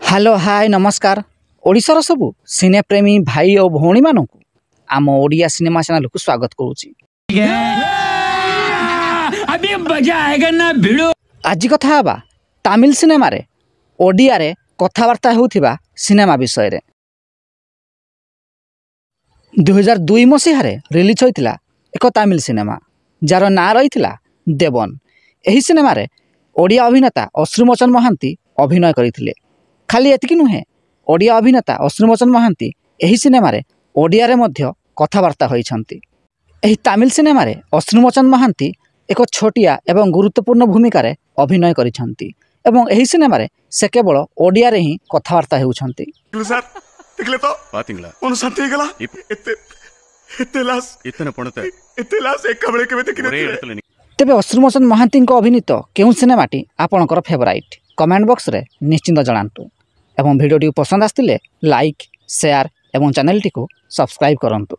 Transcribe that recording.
Hello hi नमस्कार ओडिशार सबु सिने प्रेमी भाई और भौणी मानक आम ओडिया सिनेमा चैनल को स्वागत करुच्ची। आज कथा हवा तमिल सिनेमा रे ओडिया रे कथबार्ता होउथिबा सिनेमा विषय रे। 2002 मसीह रिलीज होइतिला एक तमिल सिनेमा जार ना रही देवन। एही सिनेमा रे ओडिया अभिनेता अश्रुमोचन महांती अभिनय करथिले। खाली एतिकी नुहे ओडिया अभिनेता अश्रुमोचन महांती एही सिनेमा रे ओडिया रे मध्य कथबार्ता होइछंती। एही तमिल सिनेमा रे अश्रुमोचन महांती एक छोटिया एवं गुरुत्वपूर्ण भूमिका रे अभिनय करिछंती एवं एही सिनेमा रे से केवल ओडिया रे ही कथबार्ता हेउछंती। सर देखले तो पातिंगला मन शांति गेला एते लास इतने पणते एते लास एक कबळे केबे देखिने। तेबे अश्रुमोचन महांती अभिनीत केउ सिनेमाटी आपणकर फेवराइट कमेंट बॉक्स रे निश्चिंत जणांतु एवं वीडियो पसंद आस्तिले लाइक शेयर एवं चैनल टी को सब्सक्राइब करंतु।